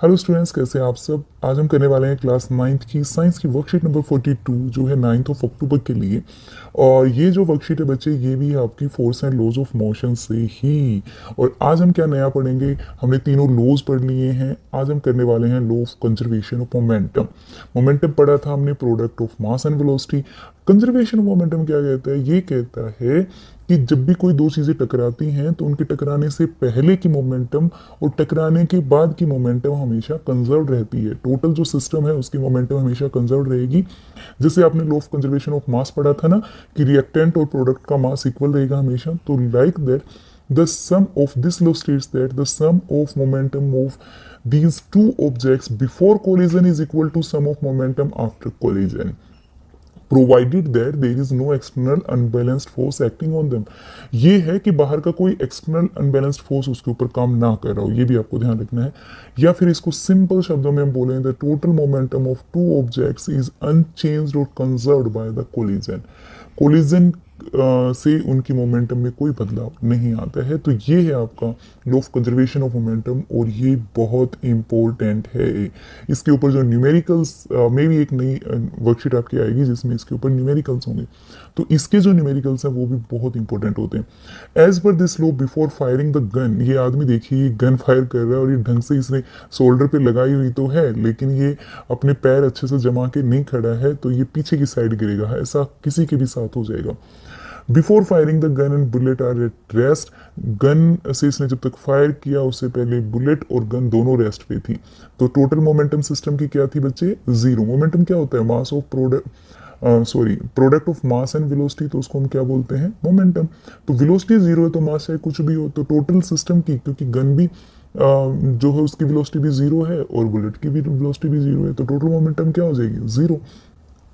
Hello students, कैसे हैं आप सब। आज हम करने वाले हैं क्लास 9th की साइंस की वर्कशीट नंबर 42 जो है 9th ऑफ अक्टूबर के लिए। और ये जो वर्कशीट है बच्चे, ये भी है आपकी force and laws of motion से ही। और आज हम क्या नया पढ़ेंगे, हमने तीनों लॉज पढ़ लिए हैं। आज हम करने वाले हैं law of conservation of momentum. Momentum पढ़ा था हमने, product of mass and velocity. Conservation of momentum क्या कहता है, ये कहता है कि जब भी कोई दो चीजें टकराती हैं तो उनके टकराने से पहले की मोमेंटम और टकराने के बाद की मोमेंटम हमेशा कंजर्व रहती है। टोटल जो सिस्टम है उसकी मोमेंटम हमेशा कंजर्व रहेगी। जैसे आपने law of conservation of mass पढ़ा था ना, कि रिएक्टेंट और प्रोडक्ट का मास इक्वल रहेगा हमेशा। तो like that the sum of this law states that the sum of momentum of these two objects before collision is equal to sum of momentum after collision, provided that there is no external unbalanced force acting on them. ये है कि बाहर का कोई external unbalanced force उसके ऊपर काम ना कर रहा हो, ये भी आपको ध्यान रखना है। या फिर इसको सिंपल शब्दों में हम बोलें, the total momentum of two objects is unchanged और conserved by the collision. Collision से उनकी मोमेंटम में कोई बदलाव नहीं आता है। तो ये है आपका law of conservation of momentum, और ये बहुत इंपॉर्टेंट है। इसके ऊपर जो न्यूमेरिकल्स में भी एक नई वर्कशीट आपकी आएगी जिसमें इसके ऊपर न्यूमेरिकल्स होंगे। तो इसके जो न्यूमेरिकल्स हैं वो भी बहुत इंपॉर्टेंट होते हैं। As per this law before firing the gun, ये आदमी देखिए गन फायर कर रहा है और ये ढंग से इसने शोल्डर पे लगाई हुई तो है, लेकिन ये अपने पैर अच्छे से जमा के नहीं खड़ा है, तो ये पीछे की साइड गिरेगा। ऐसा किसी के भी साथ हो जाएगा। Before firing the gun and bullet are at rest, gun से इसने जब तक फायर किया उससे पहले बुलेट और गन दोनों रेस्ट पे थी। तो टोटल मोमेंटम सिस्टम की क्या थी बच्चे, जीरो। मोमेंटम क्या होता है, mass of product of mass and velocity, तो उसको हम क्या बोलते हैं, मोमेंटम। तो वेलोसिटी जीरो है तो मास चाहे कुछ भी हो, तो टोटल सिस्टम की, क्योंकि गन भी जो है उसकी वेलोसिटी भी जीरो है और बुलेट की भी वेलोसिटी भी जीरो है, तो टोटल मोमेंटम क्या हो जाएगी, zero.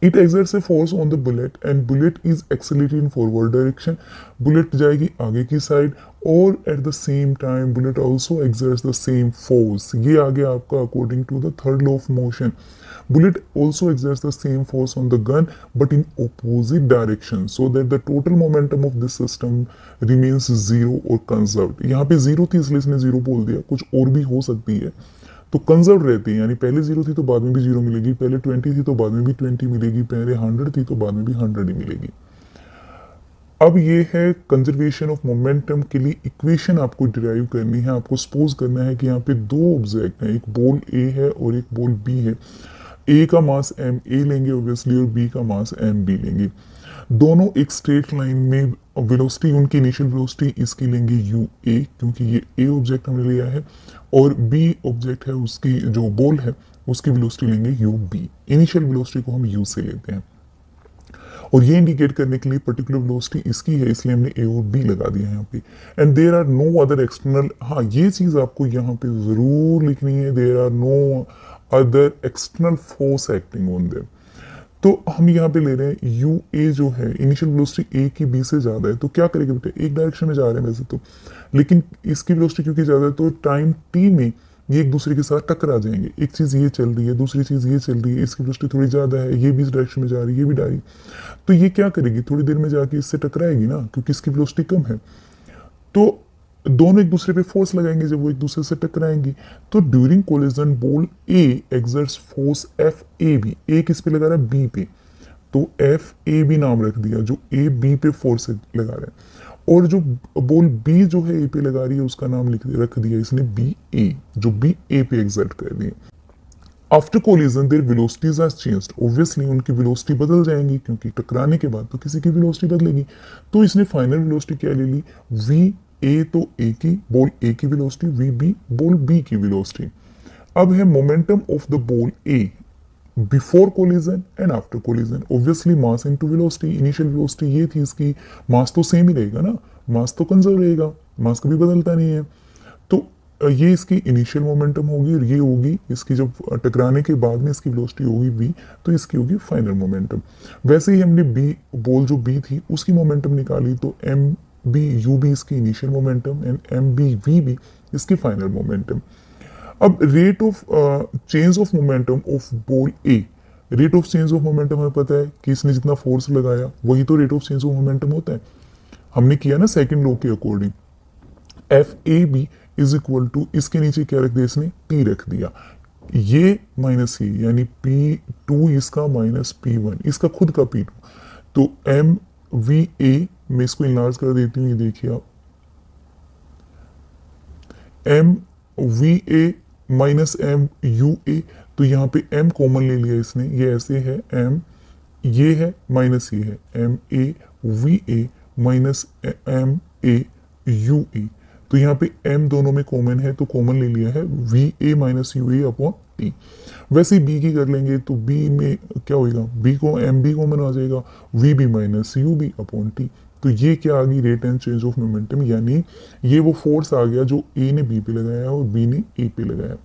It exerts a force on the bullet and bullet is accelerating in forward direction, bullet जाएगी आगे की साइड, और at the same time bullet also exerts the same force। ये आ गया आपका according to the third law of motion. bullet also exerts the same force on the gun but in opposite direction so that the total momentum of this system remains zero or conserved। यहाँ पे zero थी इसलिए इसने zero बोल दिया, कुछ और भी हो सकती है। तो कंजर्व रहती है, यानी पहले जीरो थी तो बाद में भी जीरो मिलेगी, पहले 20 थी तो बाद में भी 20 मिलेगी, पहले 100 थी तो बाद में भी 100 ही मिलेगी। अब ये है कंजर्वेशन ऑफ मोमेंटम के लिए इक्वेशन आपको डिराइव करनी है। आपको सपोज करना है कि यहाँ पे दो ऑब्जेक्ट हैं, एक बॉल ए है और एक बॉल बी है। ए का मास एम ए लेंगे ऑब्वियसली, और बी का मास एम बी लेंगे। दोनों एक स्ट्रेट लाइन में वेलोसिटी, उनकी इनिशियल वेलोसिटी इसकी लेंगे यू ए, क्योंकि ये ए ऑब्जेक्ट हमने लिया है, और बी ऑब्जेक्ट है उसकी जो बॉल है उसकी वेलोसिटी लेंगे यू बी। इनिशियल वेलोसिटी को हम यू से लेते हैं, और ये इंडिकेट करने के लिए पर्टिकुलर वेलोसिटी इसकी है, इसलिए हमने ए और बी लगा दिया है यहाँ पे। And there are no other external, हाँ ये चीज आपको यहाँ पे जरूर लिखनी है, there are no other external force acting on them. तो हम यहाँ पे ले रहे हैं यू ए जो है, इनिशियल वेलोसिटी ए की बी से ज्यादा है, तो क्या करेंगे बेटे, एक डायरेक्शन में जा रहे हैं वैसे तो, लेकिन इसकी वेलोसिटी क्योंकि ज्यादा है तो टाइम टी में ये एक दूसरे के साथ टकरा जाएंगे। एक चीज ये चल रही है, दूसरी चीज ये चल रही है, इसकी वेलोसिटी थोड़ी ज्यादा है, ये भी इस डायरेक्शन में जा रही है, ये भी जा रही है, तो ये क्या करेगी, थोड़ी देर में जाके इससे टकराएगी ना, क्योंकि इसकी वेलोसिटी कम है। तो दोनों एक दूसरे पे फोर्स लगाएंगे जब वो एक दूसरे से टकराएंगी। तो during collision ball A exerts force F A B, A किस पे लगा रहा है, बी पे, तो एफ ए बी नाम रख दिया, जो ए बी पे फोर्स लगा रहा है। और जो बॉल बी जो है ए पे लगा रही है उसका नाम रख दिया इसने बी ए, जो बी ए पे एक्सर्ट कर रही है। After collision their velocities are changed, obviously उनकी वेलोसिटी बदल जाएंगी, क्योंकि टकराने के बाद तो किसी की वेलोसिटी बदलेगी। तो इसने फाइनल वेलोसिटी क्या ले ली, वी ए, तो ए की बॉल ए की velocity, V B ball B की वेलोसिटी। अब है momentum of the ball A before collision and after collision, obviously mass into velocity. Initial velocity ये थी इसकी, मास तो सेम ही रहेगा ना, मास तो कंजर्व रहेगा, मास कभी बदलता नहीं है। तो ये इसकी इनिशियल मोमेंटम होगी, और ये होगी इसकी जब टकराने के बाद में इसकी वेलोसिटी होगी वी, तो इसकी होगी फाइनल मोमेंटम। वैसे ही हमने बी बॉल जो बी थी उसकी मोमेंटम निकाली, तो एम बी यू बी इसकी initial momentum and M B V B इसकी फाइनल मोमेंटम। अब rate of change of momentum of ball A, rate of change of momentum हमें पता है कि इसने जितना फोर्स लगाया वही तो rate of change of momentum होता है, हमने किया ना सेकंड लॉ के according. F A B is equal to, इसके नीचे क्या रख दिया इसने, टी रख दिया, ये माइनस ये, यानी P2 इसका माइनस P1 इसका खुद का P2। तो एम वी ए, मैं इसको इनलार्ज कर देती हूँ, ये देखिए आप, M V A minus M U A, तो यहाँ पे m कॉमन ले लिया इसने, ये ऐसे है m, ये है माइनस ये है, M A V A minus M A U A, तो यहाँ पे m दोनों में कॉमन है तो कॉमन ले लिया है we A minus U A upon T. वैसे ही b की कर लेंगे तो b में क्या होगा, b को एम बी कॉमन आ जाएगा, V B minus U B upon T. तो ये क्या आ गई, rate and change of momentum, यानी ये वो फोर्स आ गया जो a ने b पे लगाया और b ने a पे लगाया।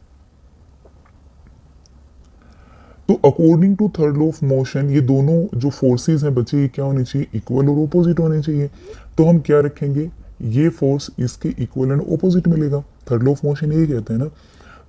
तो according to third law of motion ये दोनों जो फोर्सेस हैं बच्चे, ये क्या होने चाहिए, इक्वल और ऑपोजिट होने चाहिए। तो हम क्या रखेंगे, ये फोर्स इसके इक्वल एंड ऑपोजिट मिलेगा, थर्ड लॉ ऑफ मोशन यही कहते हैं ना।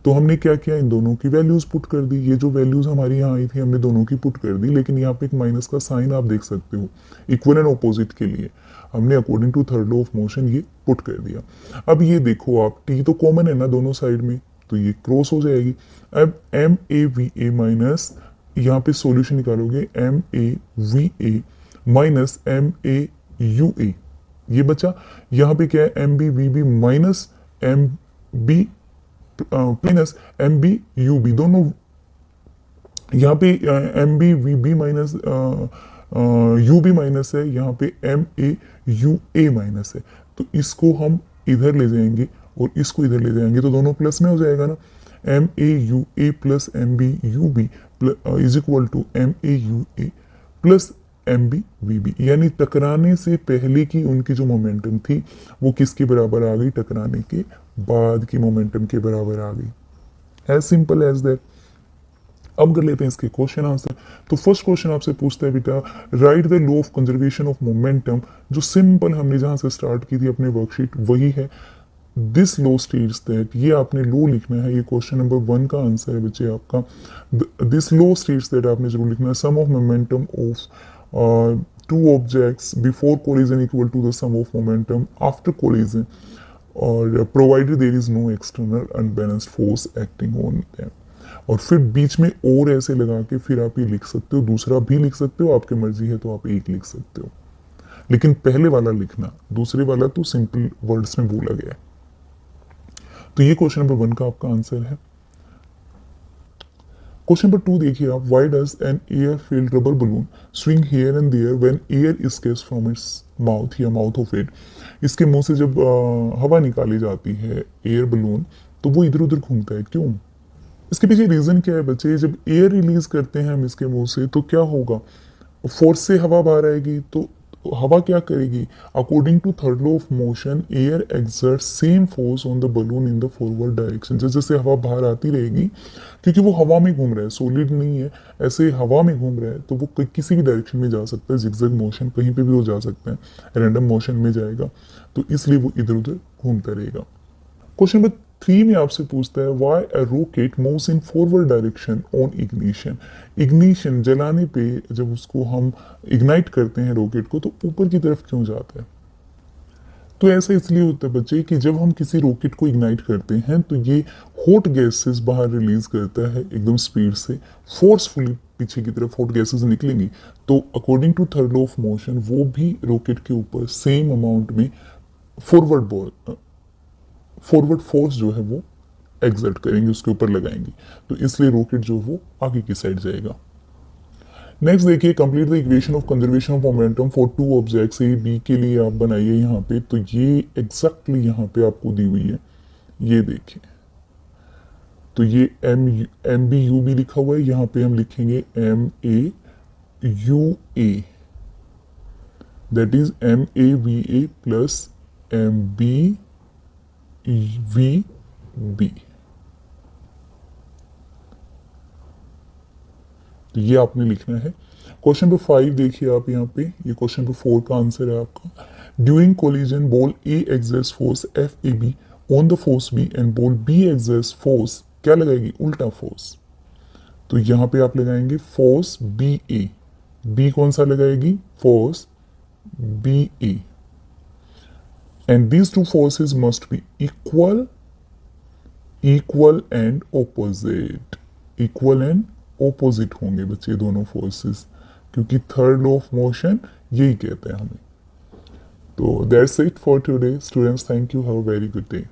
तो हमने क्या किया, इन दोनों की वैल्यूज पुट कर दी, ये जो वैल्यूज हमारी यहाँ आई थी हमने दोनों की पुट कर दी, लेकिन यहाँ पे एक माइनस का साइन आप देख सकते हो इक्वल एंड ऑपोजिट के लिए, हमने according to third law of motion ये पुट कर दिया। अब ये देखो आप, टी तो कॉमन है ना दोनों साइड में, तो ये क्रॉस हो जाएगी। अब M A V A minus, यहाँ पे सॉल्यूशन निकालोगे, M A V A minus M A U A, ये बचा। यहाँ पे क्या है, M B V B minus M B minus M B U B, दोनों यहाँ पे M B V B minus U B minus है, यहाँ पे M A U A minus है, तो इसको हम इधर ले जाएंगे और इसको इधर ले जाएंगे तो दोनों प्लस में हो जाएगा ना, M A U A plus M B U B is equal to M A U A plus M B V B, यानी टकराने से पहले की उनकी जो मोमेंटम थी वो किसके बराबर आ गई, टकराने के बाद की मोमेंटम के बराबर आ गई। As simple as that. अब कर लेते हैं इसके क्वेश्चन आंसर। तो फर्स्ट क्वेश्चन आपसे पूछता है बेटा, write the law of conservation of momentum, जो सिंपल हमने जहां से स्टार्ट की थी अपने वर्कशीट वही है। दिस लॉ स्टेट्स दैट, ये आपने लॉ लिखना है, ये क्वेश्चन नंबर 1 का आंसर है बच्चे आपका। दिस लॉ स्टेट्स दैट आपने जरूर लिखना है, sum of momentum of two objects before collision equal to the sum of momentum after collision, और provided there is no external unbalanced force acting on them. और फिर बीच में और ऐसे लगा के फिर आप ये लिख सकते हो, दूसरा भी लिख सकते हो, आपकी मर्जी है तो आप एक लिख सकते हो, लेकिन पहले वाला लिखना, दूसरे वाला तो सिंपल वर्ड्स में बोला गया है। तो ये क्वेश्चन नंबर 1 का आपका आंसर है। क्वेश्चन नंबर 2 देखिए आप, why does an air filled rubber balloon swing here and there when air escapes from its mouth या माउथ ऑफ इट। इसके मुंह से जब हवा निकाली जाती है एयर बलून, तो वो इधर उधर घूमता है, क्यों? इसके पीछे रीजन क्या है बच्चे, जब एयर रिलीज करते हैं हम इसके मुंह से तो क्या होगा, फोर्स से हवा बाहर आएगी, तो हवा क्या करेगी, according to third law of motion air exert same force on the balloon in the forward direction. जैसे जैसे हवा बाहर आती रहेगी, क्योंकि वो हवा में घूम रहा है, सॉलिड नहीं है, ऐसे हवा में घूम रहा है, तो वो किसी भी डायरेक्शन में जा सकता है, जिगजैग मोशन कहीं पे भी वो जा सकता है, रैंडम मोशन में जाएगा, तो इसलिए वो इधर उधर घूमता रहेगा। क्वेश्चन नंबर 3 में आपसे पूछता है, why a rocket moves in forward direction on ignition. Ignition जलाने पे जब उसको हम इग्नाइट करते हैं रॉकेट को, तो ऊपर की तरफ क्यों जाता है? तो ऐसा इसलिए होता है बच्चे कि जब हम किसी रॉकेट को इग्नाइट करते हैं तो ये हॉट गैसेस बाहर रिलीज करता है एकदम स्पीड से, फोर्सफुली पीछे की तरफ हॉट गैसेस निकलेंगी, तो according to third law of motion वो भी रॉकेट के ऊपर सेम अमाउंट में फॉरवर्ड फोर्स जो है वो एक्सर्ट करेंगे, उसके ऊपर लगाएंगे, तो इसलिए रॉकेट जो वो आगे की साइड जाएगा। नेक्स्ट देखिए, complete the equation of conservation of momentum for two objects A B के लिए आप बनाइए यहाँ पे, तो ये एग्जैक्टली यहाँ पे आपको दी हुई है, ये देखिए, तो ये एम बी यू बी लिखा हुआ है, यहाँ पे हम लिखेंगे M A U A, that is M A V A plus M B V B, तो ये आपने लिखना है। क्वेश्चन नंबर 5 देखिए आप यहाँ पे, ये क्वेश्चन नंबर 4 का आंसर है आपका। During collision ball A exerts force F A B on the force B and ball B exerts force, क्या लगाएगी, उल्टा फोर्स, तो यहाँ पे आप लगाएंगे फोर्स बी ए, बी कौन सा लगाएगी, force B A, and these two forces must be equal equal and opposite, equal and opposite होंगे बच्चे दोनों फोर्सेस, क्योंकि थर्ड लॉ ऑफ मोशन यही कहते हैं हमें। तो that's it for today students, thank you, have a very good day.